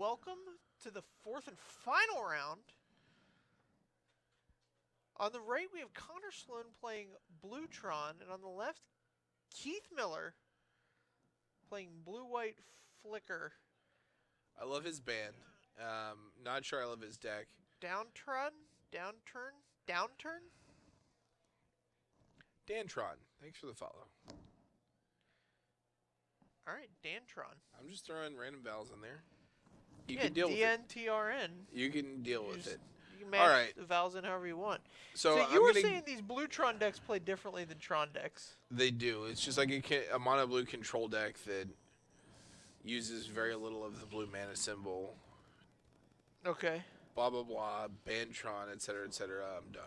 welcome to the fourth and final round. On the right, we have Connor Sloan playing Blue Tron, and on the left, Keith Miller playing Blue-White Flicker. I love his band. Not sure I love his deck. Downturn? Downturn? Dantron, thanks for the follow. All right, Dantron. I'm just throwing random vowels in there. You Yeah, can deal with it. DNTRN. You can deal with it. You can match All right. the vowels in however you want. So you were saying these blue Tron decks play differently than Tron decks. They do. It's just like a mono blue control deck that uses very little of the blue mana symbol. Okay. Blah, blah, blah. Bantron, etc., etc. I'm done.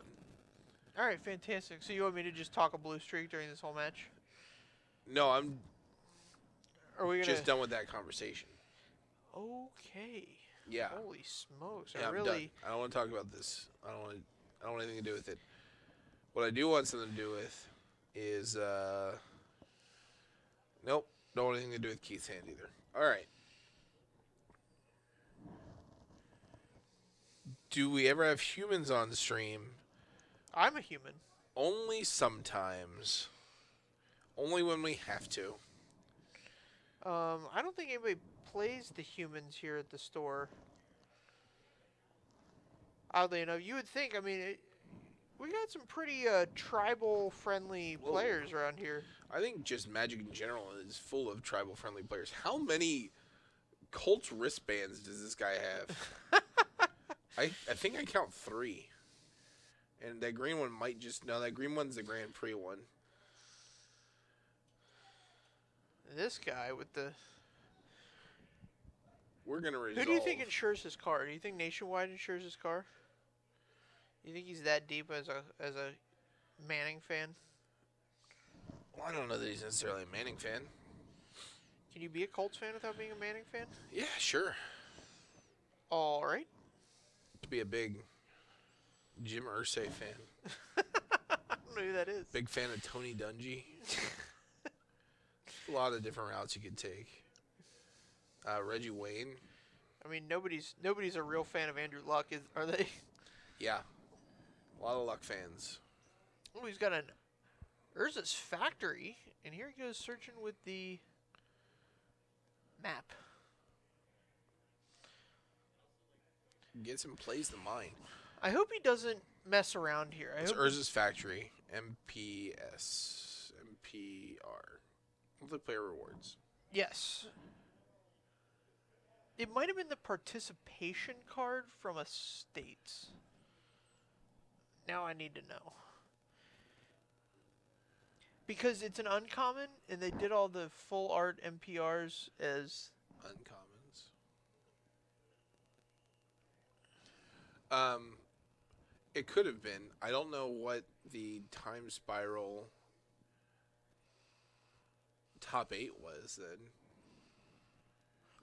All right, fantastic. So you want me to just talk a blue streak during this whole match? No, I'm just done with that conversation. Okay. Yeah. Holy smokes! Yeah, I'm done. I don't want to talk about this. I don't want anything to do with it. What I do want something to do with is nope. Don't want anything to do with Keith's hand either. All right. Do we ever have humans on stream? I'm a human. Only sometimes. Only when we have to. I don't think anybody plays the humans here at the store. Oddly enough, you would think. I mean, we got some pretty tribal-friendly players around here. I think just Magic in general is full of tribal-friendly players. How many Colts wristbands does this guy have? I think I count 3. And that green one might just... No, that green one's the Grand Prix one. This guy with the... We're going to resolve... Who do you think insures his car? Do you think Nationwide insures his car? You think he's that deep as a Manning fan? Well, I don't know that he's necessarily a Manning fan. Can you be a Colts fan without being a Manning fan? Yeah, sure. All right. To be a big Jim Irsay fan. I don't know who that is. Big fan of Tony Dungy. A lot of different routes you could take. Reggie Wayne. I mean, nobody's a real fan of Andrew Luck, are they? Yeah. A lot of Luck fans. Oh, he's got an Urza's Factory, and here he goes searching with the map. Gets and plays the mine. I hope he doesn't mess around here. It's Urza's Factory. MPS. MPR. Monthly player rewards. Yes. It might have been the participation card from a state. Now I need to know. Because it's an uncommon, and they did all the full art MPRs as... Uncommons. It could have been. I don't know what the time spiral top 8 was then.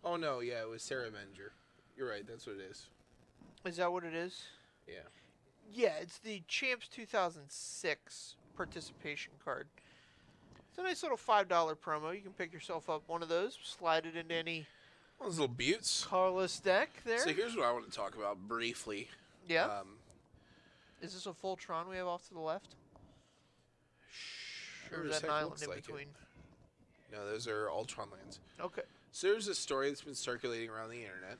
Oh no, yeah, it was Sarah Avenger. You're right, that's what it is. Is that what it is? Yeah. Yeah, it's the Champs 2006 participation card. It's a nice little $5 promo. You can pick yourself up one of those, slide it into any Those little buttes. colorless deck there. So here's what I want to talk about briefly. Yeah. Is this a full Tron we have off to the left? Or is that an island in between? No, those are all Tron lands. Okay. So there's a story that's been circulating around the internet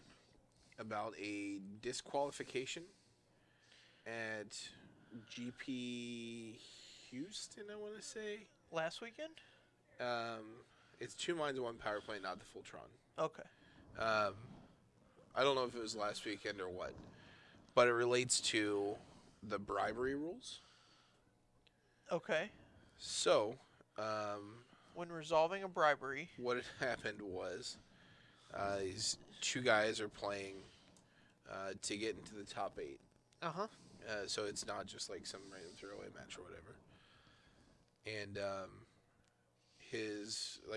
about a disqualification at GP Houston, I want to say. Last weekend? It's 2 mines and 1 power play, not the full Tron. Okay. I don't know if it was last weekend or what, but it relates to the bribery rules. Okay. So, when resolving a bribery, what had happened was these 2 guys are playing to get into the top 8. uh-huh. So it's not just like some random throwaway match or whatever. And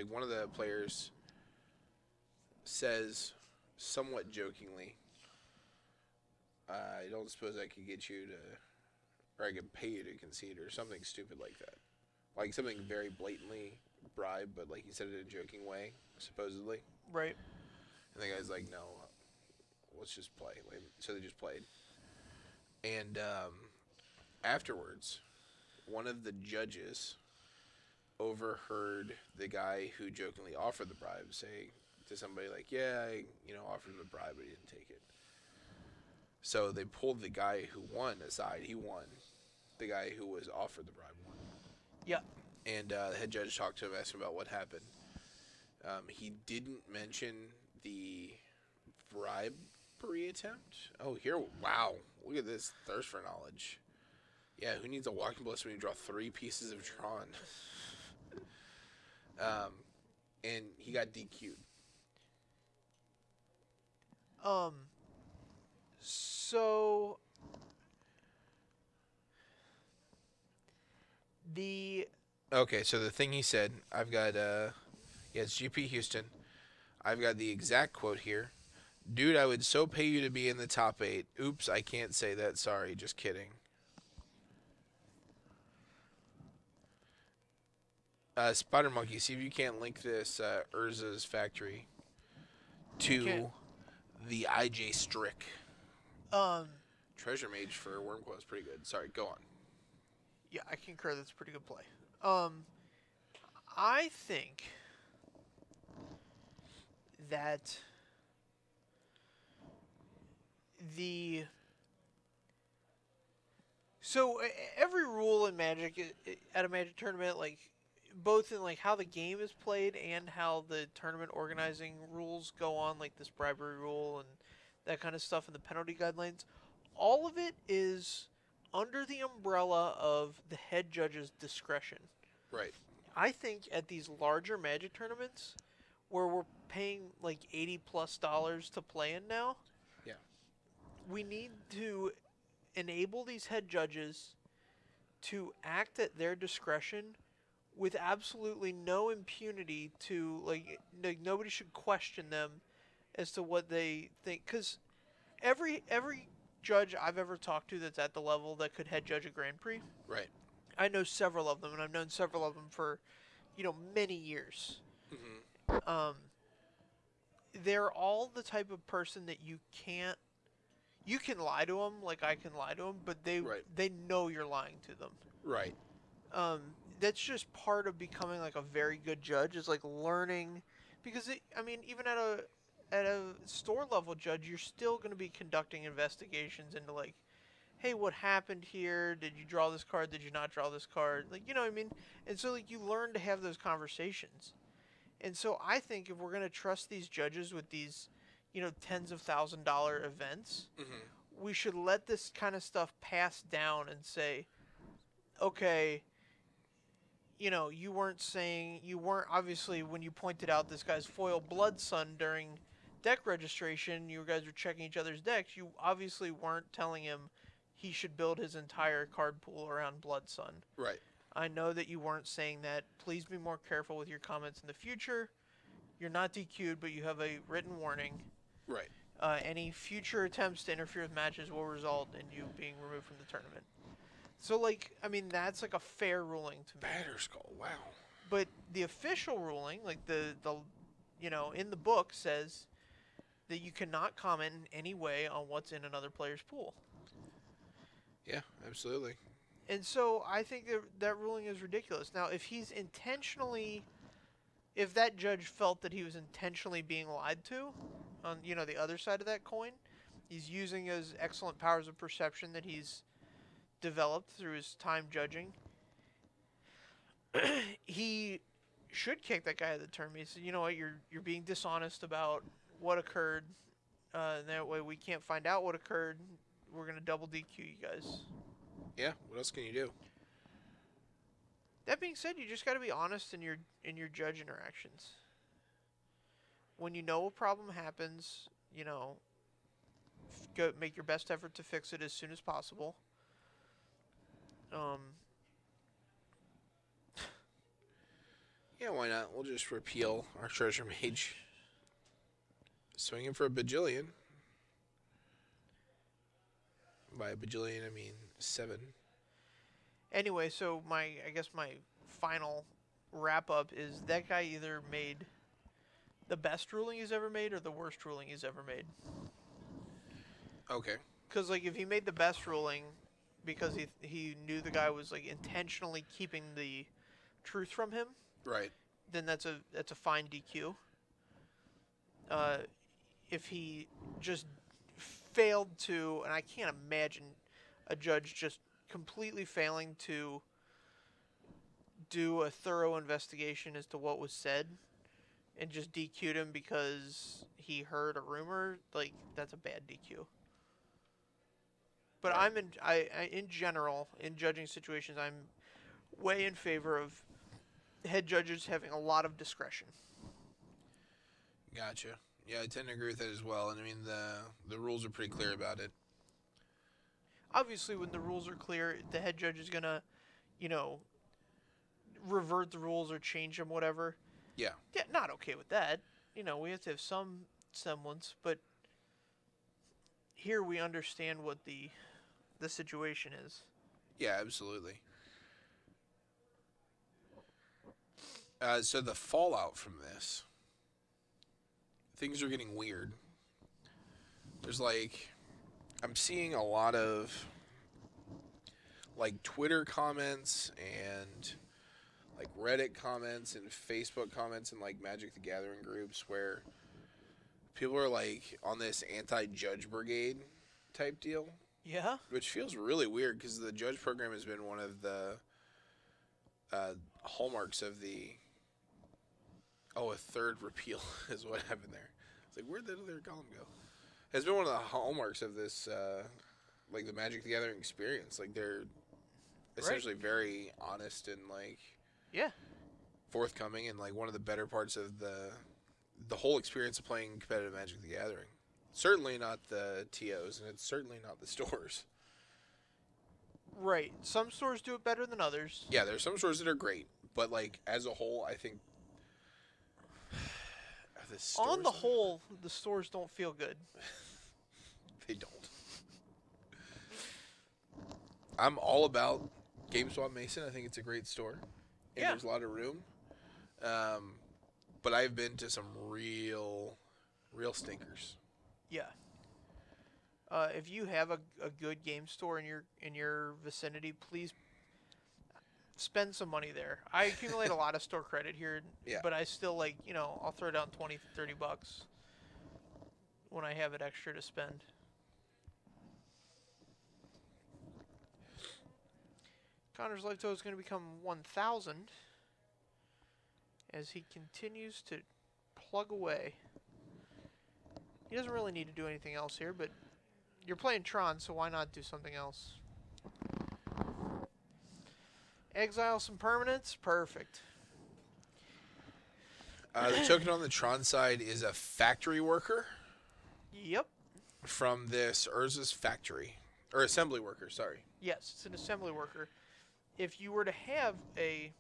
one of the players says, somewhat jokingly, I don't suppose I could get you to, or I could pay you to concede, or something stupid like that. Like something very blatantly bribe, but like he said it in a joking way, supposedly. Right. And the guy's like, no, let's just play. So they just played. And afterwards, one of the judges overheard the guy who jokingly offered the bribe say to somebody like, yeah, I offered him the bribe, but he didn't take it. So they pulled the guy who won aside. He won. The guy who was offered the bribe won. Yeah. And the head judge talked to him, asked him about what happened. He didn't mention the bribery attempt. Oh, here, wow. Look at this thirst for knowledge. Yeah, who needs a walking blessing when you draw 3 pieces of Tron? And he got DQ'd. So Okay, so the thing he said, I've got it's GP Houston. I've got the exact quote here. Dude, I would so pay you to be in the top 8. Oops, I can't say that. Sorry, just kidding. Spider Monkey, see if you can't link this Urza's factory to the IJ Strick. Treasure Mage for Wormcoil is pretty good. Sorry, go on. Yeah, I concur. That's a pretty good play. I think that every rule in Magic at a Magic tournament, like both in like how the game is played and how the tournament organizing rules go on, like this bribery rule and that kind of stuff, and the penalty guidelines, all of it is under the umbrella of the head judge's discretion. Right. I think at these larger Magic tournaments, where we're paying like $80+ to play in now, yeah, we need to enable these head judges to act at their discretion with absolutely no impunity to, like nobody should question them as to what they think. Because every judge I've ever talked to that's at the level that could head judge a Grand Prix, right, I know several of them, and I've known several of them for, many years. Mm-hmm. They're all the type of person that you can lie to them like I can lie to them, but they know you're lying to them. Right. That's just part of becoming like a very good judge, is like learning, because even at a store level judge, you're still going to be conducting investigations into like, hey, what happened here? Did you draw this card? Did you not draw this card? Like, you know what I mean? And so like you learn to have those conversations. And so I think if we're going to trust these judges with these, tens of $1,000 events, mm-hmm. we should let this kind of stuff pass down and say, okay, you weren't obviously, when you pointed out this guy's foil Blood Sun during deck registration, you guys were checking each other's decks, you obviously weren't telling him he should build his entire card pool around Blood Sun. Right. I know that you weren't saying that. Please be more careful with your comments in the future. You're not DQ'd, but you have a written warning. Right. Any future attempts to interfere with matches will result in you being removed from the tournament. So, that's like a fair ruling to me. Batterskull, wow. But the official ruling, like the in the book, says that you cannot comment in any way on what's in another player's pool. Yeah, absolutely. And so I think that ruling is ridiculous. Now, if that judge felt that he was intentionally being lied to, on the other side of that coin, he's using his excellent powers of perception that he's developed through his time judging. He should kick that guy out of the tournament. He said, "You know what? You're being dishonest about what occurred. And that way we can't find out what occurred. We're gonna double DQ you guys." Yeah. What else can you do? That being said, you just got to be honest in your judge interactions. When you know a problem happens, go make your best effort to fix it as soon as possible. Yeah, why not? We'll just repeal our Treasure Mage. Swinging for a bajillion. By a bajillion, I mean 7. Anyway, so my final wrap up is that guy either made the best ruling he's ever made or the worst ruling he's ever made. Okay. Because like if he made the best ruling because he knew the guy was like intentionally keeping the truth from him, Right. then that's a fine DQ. Uh, if he just failed to, and I can't imagine a judge just completely failing to do a thorough investigation as to what was said and just DQ'd him because he heard a rumor, like that's a bad DQ. But Right. in general in judging situations, I'm way in favor of head judges having a lot of discretion. Gotcha. Yeah, I tend to agree with that as well. And I mean, the rules are pretty clear about it. Obviously, when the rules are clear, the head judge is gonna, you know, revert the rules or change them, whatever. Yeah. Yeah, not okay with that. We have to have some semblance, but here we understand what the situation is. Yeah, absolutely. So the fallout from this, things are getting weird. There's like, I'm seeing a lot of like Twitter comments and like Reddit comments and Facebook comments and like Magic the Gathering groups where people are like on this anti-judge brigade type deal, Yeah. which feels really weird because the judge program has been one of the hallmarks of the. Oh, a third repeal is what happened there. It's like, where'd the other column go? Has been one of the hallmarks of this, like the Magic the Gathering experience. Like they're essentially very honest and like Yeah. forthcoming, and like one of the better parts of the whole experience of playing competitive Magic the Gathering. Certainly not the TOs, and it's certainly not the stores. Right. Some stores do it better than others. Yeah, there's some stores that are great, but like as a whole, I think On the whole, the stores don't feel good. they don't. I'm all about GameSwap Mason. I think it's a great store, and Yeah. there's a lot of room. But I've been to some real stinkers. Yeah. If you have a good game store in your vicinity, please spend some money there. I accumulate a lot of store credit here, Yeah. but I still I'll throw down 20, $30 when I have it extra to spend. Connor's life total is going to become 1,000 as he continues to plug away. He doesn't really need to do anything else here, but you're playing Tron, so why not do something else? Exile some permanents? Perfect. The token on the Tron side is a factory worker Yep. from this Urza's factory. Or assembly worker, sorry. Yes, it's an assembly worker. If you were to have a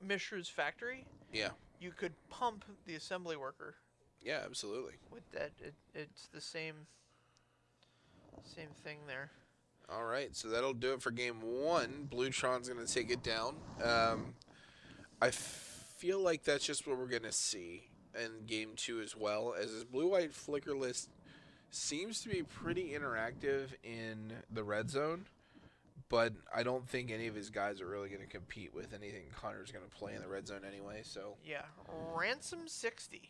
Mishra's factory, Yeah. you could pump the assembly worker Yeah, absolutely. with that. It's the same thing there. All right, so that'll do it for game one. Blue Tron's going to take it down. I feel like that's just what we're going to see in game two as well, as this blue-white flicker list seems to be pretty interactive in the red zone, but I don't think any of his guys are really going to compete with anything Connor's going to play in the red zone anyway. So Yeah, ransom 60.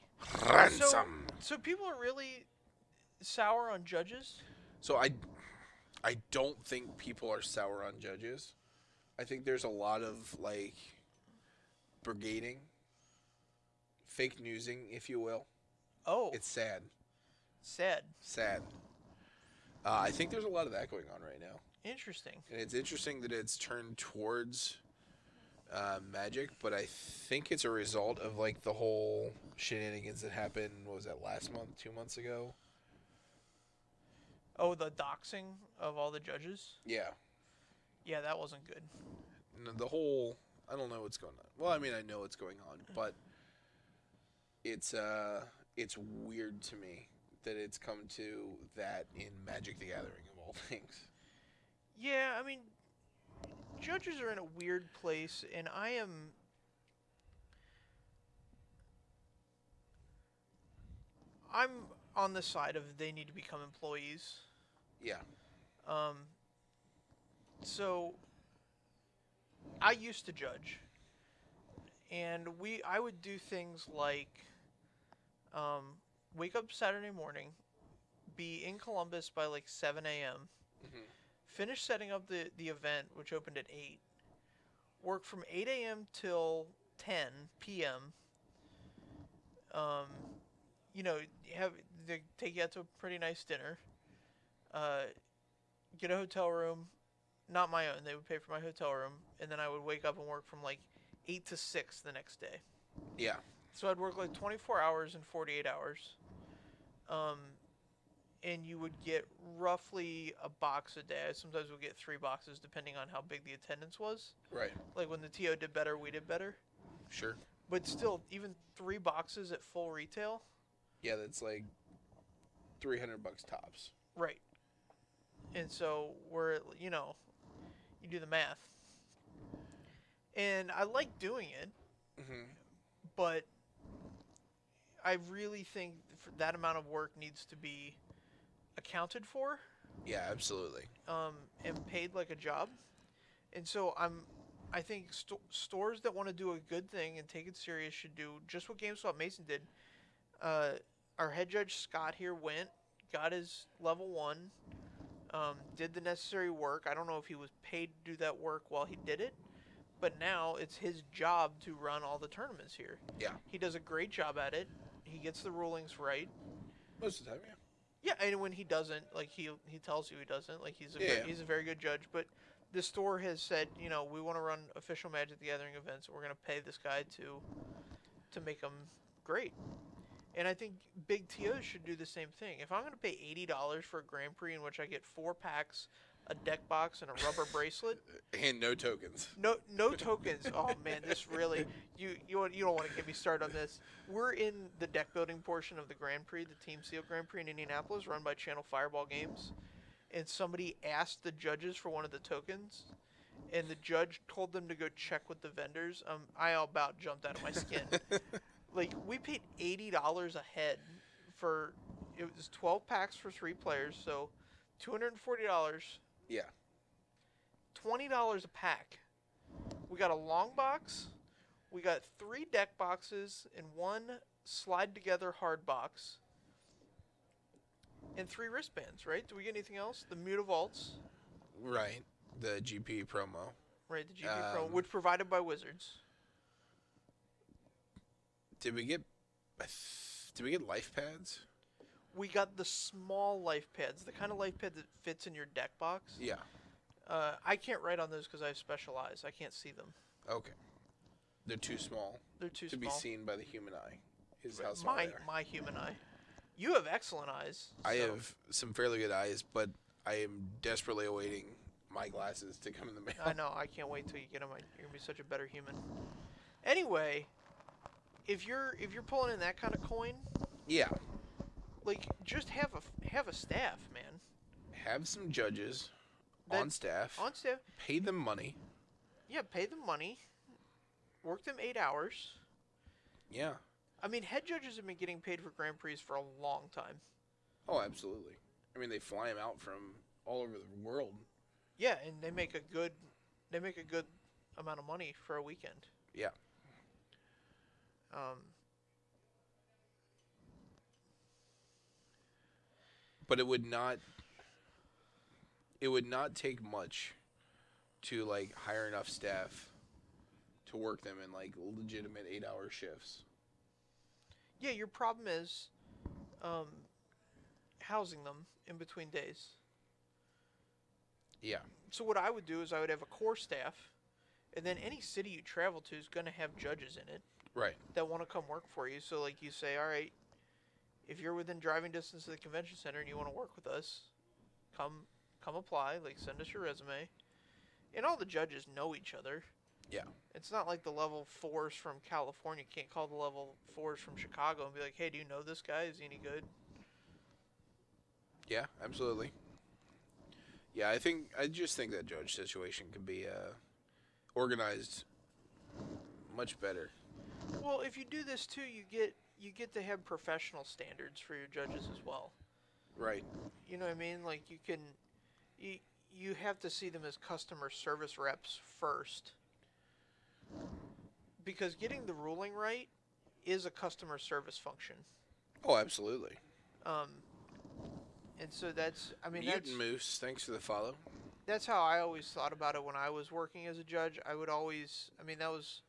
ransom. So people are really sour on judges. So I don't think people are sour on judges. I think there's a lot of like brigading, fake newsing, if you will. Oh, It's sad. sad. Sad. I think there's a lot of that going on right now. Interesting. And it's interesting that it's turned towards Magic, but I think it's a result of like the whole shenanigans that happened, what was that, last month, 2 months ago? Oh, the doxing of all the judges? Yeah. Yeah, that wasn't good. The whole, I don't know what's going on. Well, I mean, I know what's going on, but it's weird to me that it's come to that in Magic the Gathering of all things. Yeah, I mean, judges are in a weird place, and I'm on the side of they need to become employees. Yeah. Um, so I used to judge, and I would do things like um, wake up Saturday morning, be in Columbus by like 7 a.m., Hmm. finish setting up the event, which opened at 8, work from 8 a.m. till 10 p.m. Um, have they take you out to a pretty nice dinner. Uh, get a hotel room, not my own. They would pay for my hotel room, and then I would wake up and work from like 8 to 6 the next day. Yeah. So I'd work like 24 hours and 48 hours. Um, and you would get roughly a box a day. Sometimes we'll get 3 boxes depending on how big the attendance was. Right. Like when the TO did better, we did better. Sure. But still, even 3 boxes at full retail. Yeah, that's like $300 tops. Right. And so you do the math. And I like doing it, Hmm. but I really think that amount of work needs to be accounted for, Yeah, absolutely. and paid like a job. And so I think stores that want to do a good thing and take it serious should do just what GameSwap Mason did. Our head judge Scott here went, got his level 1, did the necessary work. I don't know if he was paid to do that work while he did it, but now it's his job to run all the tournaments here. Yeah. He does a great job at it. He gets the rulings right. Most of the time, yeah. Yeah, and when he doesn't, like he tells you he doesn't. Like he's Yeah. a very good judge. But the store has said, we want to run official Magic the Gathering events. And we're going to pay this guy to make them great. And I think big TOs should do the same thing. If I'm going to pay $80 for a Grand Prix in which I get 4 packs, a deck box, and a rubber bracelet, And no tokens. no tokens. Oh man, this really you don't want to get me started on this. We're in the deck building portion of the Grand Prix, the Team Seal Grand Prix in Indianapolis, run by Channel Fireball Games, and somebody asked the judges for one of the tokens, and the judge told them to go check with the vendors. I about jumped out of my skin. Like we paid $80 a head for it was 12 packs for 3 players, so $240. Yeah. $20 a pack. We got a long box. We got 3 deck boxes and 1 slide together hard box. And 3 wristbands, right? Do we get anything else? The Mutavaults. Right. The GP promo. Right, the GP Pro, which provided by Wizards. Did we get life pads? We got the small life pads, the kind of life pad that fits in your deck box. Yeah. I can't write on those because I have special eyes. I can't see them. Okay. They're too small. They're too to small. be seen by the human eye. Is how small they are. My human eye. You have excellent eyes. I have some fairly good eyes, but I am desperately awaiting my glasses to come in the mail. I know. I can't wait till you get them. You're gonna be such a better human. Anyway, if you're pulling in that kind of coin, Yeah. like just have a staff, man. Have some judges on staff. On staff. Pay them money. Yeah, pay them money. Work them 8 hours. Yeah. I mean, head judges have been getting paid for Grand Prix for a long time. Oh, absolutely. I mean, they fly them out from all over the world. Yeah, and they make a good amount of money for a weekend. Yeah. But it would not take much to like hire enough staff to work them in like legitimate 8-hour shifts. Yeah, your problem is housing them in between days. Yeah. So what I would do is I would have a core staff, and then any city you travel to is going to have judges in it. Right. That want to come work for you. So like you say, all right, if you're within driving distance of the convention center and you want to work with us, come apply. Like send us your resume. And all the judges know each other. Yeah. It's not like the level 4s from California can't call the level 4s from Chicago and be like, hey, do you know this guy? Is he any good? Yeah, absolutely. Yeah, I just think that judge situation can be organized much better. Well, if you do this too, you get to have professional standards for your judges as well. Right. You know what I mean? Like you you have to see them as customer service reps first, because getting the ruling right is a customer service function. Oh, absolutely. Um, and so that's, I mean, Mutant Moose, thanks for the follow. that's how I always thought about it when I was working as a judge. I would always, I mean, that was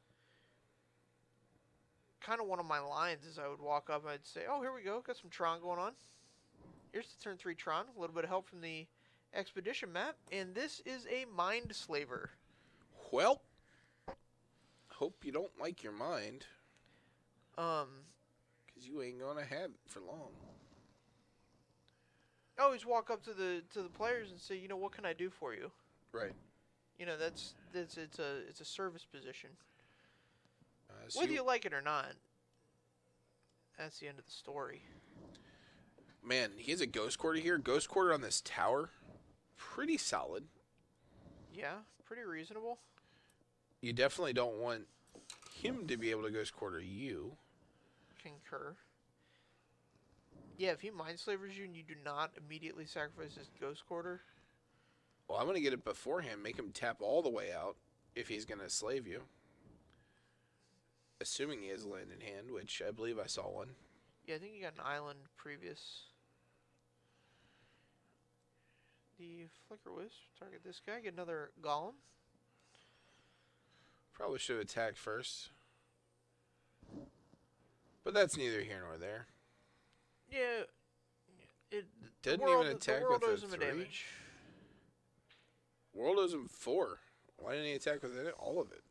kind of one of my lines. Is I would walk up and I'd say, "Oh, here we go, got some Tron going on. Here's the turn 3 Tron. A little bit of help from the expedition map, and this is a mind slaver." Well, hope you don't like your mind, Um, because you ain't gonna have it for long. I always walk up to the players and say, "You know, what can I do for you?" Right. You know, that's it's a service position. So Whether you like it or not, that's the end of the story. man, he has a Ghost Quarter here. Ghost Quarter on this tower, pretty solid. Yeah, pretty reasonable. You definitely don't want him to be able to Ghost Quarter you. Concur. Yeah, if he mind slavers you and you do not immediately sacrifice his ghost quarter, Well, I'm going to get it beforehand, make him tap all the way out if he's going to slave you. Assuming he has land in hand, which I believe I saw one. yeah, I think you got an island previous. The Flicker Wisp, target this guy, get another Golem. Probably should have attacked first. But that's neither here nor there. Yeah, it Didn't world, even attack the world with owes a him a 3. damage. World owes him 4. Why didn't he attack with it? All of it?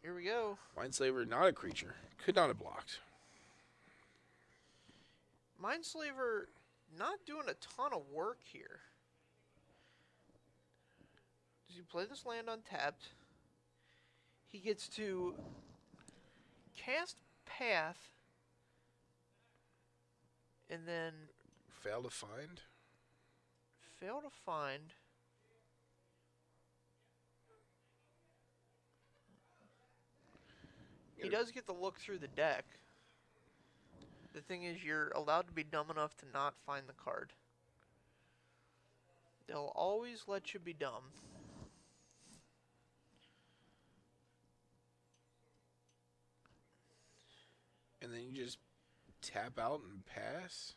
Here we go. Mindslaver, not a creature. Could not have blocked. Mindslaver not doing a ton of work here. Does he play this land untapped? He gets to cast Path and then Fail to find. fail to find. He does get to look through the deck. The thing is, you're allowed to be dumb enough to not find the card. They'll always let you be dumb. And then you just tap out and pass.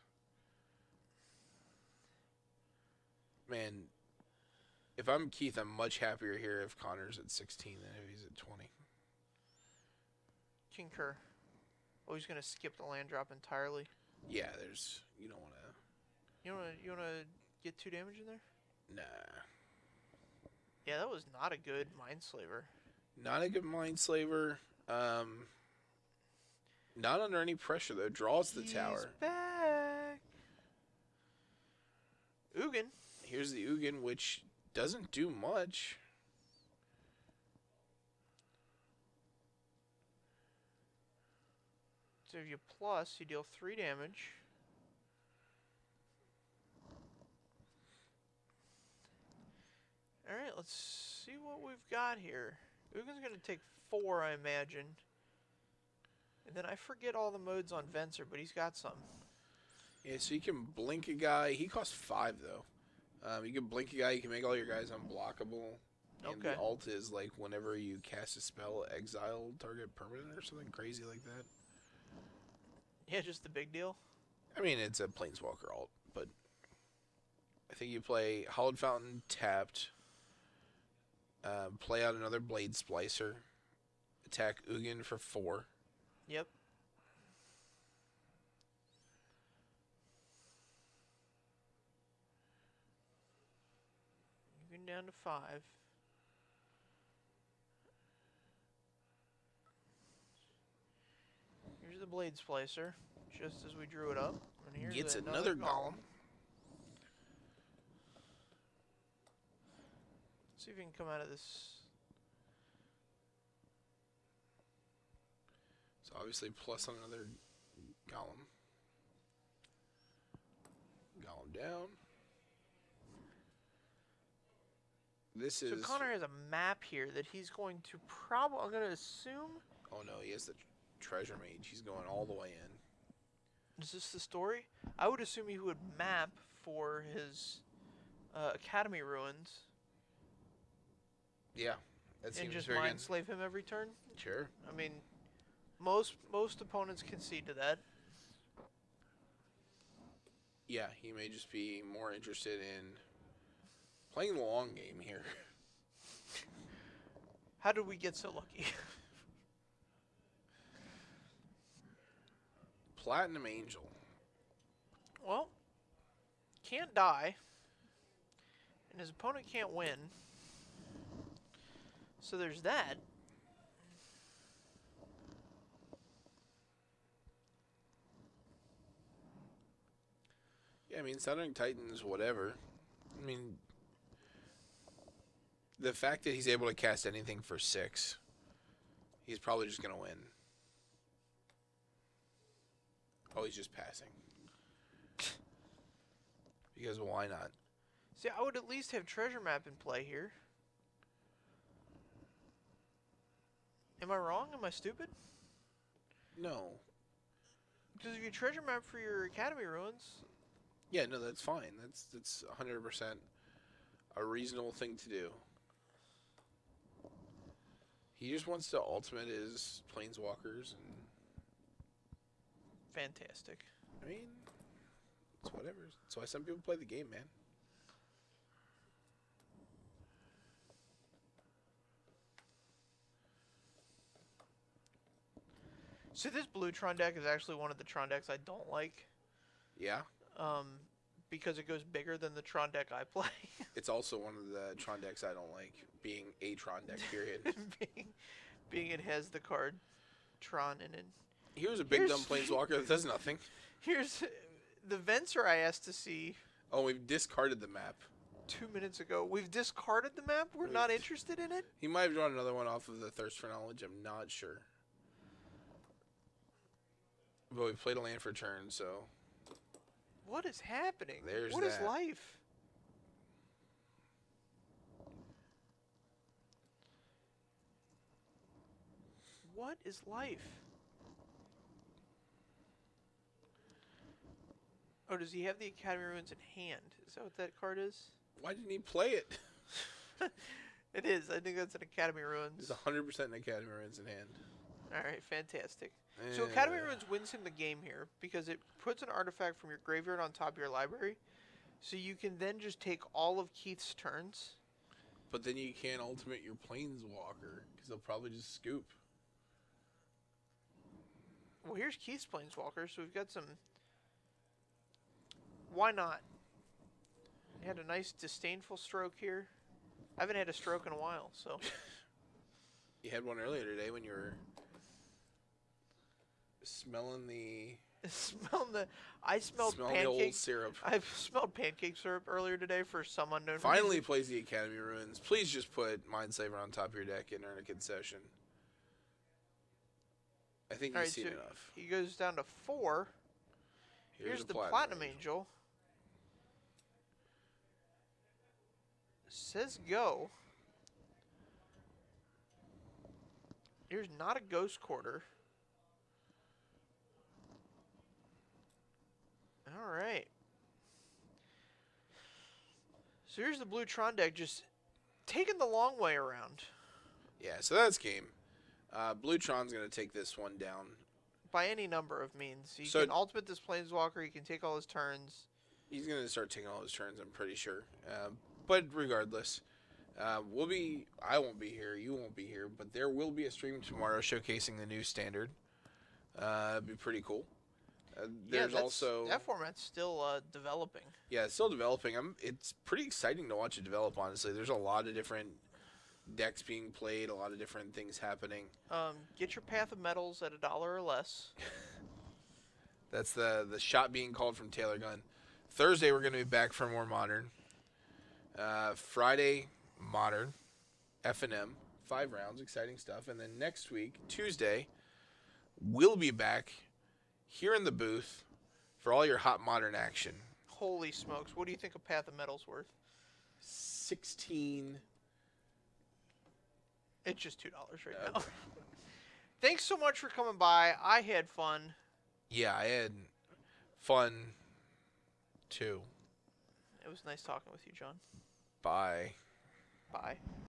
Man, if I'm Keith, I'm much happier here if Connor's at 16 than if he's at 20. Concur. Oh, he's gonna skip the land drop entirely. Yeah, there's... You don't want to... You wanna get 2 damage in there? Nah. Yeah, that was not a good Mindslaver. Not a good Mindslaver. Not under any pressure, though. Draws the tower. He's back. Ugin. Here's the Ugin, which doesn't do much. So if you plus, you deal 3 damage. Alright, let's see what we've got here. Ugin's going to take 4, I imagine. And then I forget all the modes on Venser, but he's got some. Yeah, so you can blink a guy. He costs 5, though. You can blink a guy. You can make all your guys unblockable. And the alt is, like, whenever you cast a spell, exile target permanent or something crazy like that. Yeah, just the big deal. I mean, it's a Planeswalker alt, but I think you play Hallowed Fountain tapped, play out another Blade Splicer, attack Ugin for 4. Yep. Ugin down to 5. Here's the Blade Splicer, just as we drew it up. And here's Gets another Golem. Let's see if we can come out of this. So obviously plus on another Golem. Golem down. This is... So Connor has a map here that he's going to probably, I'm going to assume... Oh no, he has the Treasure Mage. He's going all the way in. Is this the story? I would assume he would map for his academy ruins Yeah, that and seems just very mind good. slave him every turn. Sure. I mean, most opponents concede to that. Yeah, he may just be more interested in playing the long game here. How did we get so lucky? Platinum Angel. Well, can't die, and his opponent can't win. So there's that. Yeah, I mean, Southern Titans, whatever. I mean, the fact that he's able to cast anything for 6, he's probably just going to win. Oh, he's just passing. Because why not? See, I would at least have treasure map in play here. Am I wrong? Am I stupid? No. Because if you treasure map for your academy ruins, Yeah, no, that's fine. That's 100% a reasonable thing to do. He just wants to ultimate his planeswalkers, and fantastic. I mean, it's whatever. That's why some people play the game, man. So this blue Tron deck is actually one of the Tron decks I don't like. Yeah. Because it goes bigger than the Tron deck I play. It's also one of the Tron decks I don't like, being a Tron deck, period. being it has the card Tron in it. Here's a big dumb planeswalker that does nothing. Here's the Venser I asked to see Oh, we've discarded the map. 2 minutes ago. We've discarded the map? We're not interested in it? He might have drawn another one off of the Thirst for Knowledge. I'm not sure. But we played a land for turn, so... What is happening? There's What is that. life? What is life? Oh, does he have the Academy Ruins in hand? Is that what that card is? Why didn't he play it? It is. I think that's an Academy Ruins. It's 100% an Academy Ruins in hand. Alright, fantastic. So Academy Ruins wins him the game here because it puts an artifact from your graveyard on top of your library. So you can then just take all of Keith's turns. But then you can't ultimate your Planeswalker because they'll probably just scoop. Well, here's Keith's Planeswalker, so we've got some... Why not? He had a nice disdainful stroke here. I haven't had a stroke in a while, so... You had one earlier today when you were smelling the... I smelled the old pancake syrup. I've smelled pancake syrup earlier today for some unknown Finally reason. plays the Academy Ruins. Please just put Mindslaver on top of your deck and earn a concession. I think you've seen enough. He goes down to 4. Here's the Platinum Angel. Says go. Here's not a Ghost Quarter. Alright. So here's the blue Tron deck just taking the long way around. Yeah, so that's game. Blue Tron's going to take this one down. By any number of means. He So can ultimate this Planeswalker, he can take all his turns. He's going to start taking all his turns, I'm pretty sure. But regardless, I won't be here, you won't be here, but there will be a stream tomorrow showcasing the new standard. It'd be pretty cool. There's also... That format's still developing. Yeah, it's still developing. It's pretty exciting to watch it develop, honestly. There's a lot of different decks being played, a lot of different things happening. Get your Path of Metals at $1 or less. That's the shot being called from Taylor Gunn. Thursday, we're going to be back for more Modern. Friday, Modern. F&M. 5 rounds, exciting stuff. And then next week, Tuesday, we'll be back here in the booth for all your hot Modern action. Holy smokes. What do you think a Path of Metals worth? 16. It's just $2 right now. Thanks so much for coming by. I had fun. Yeah, fun too. It was nice talking with you, John. Bye. Bye.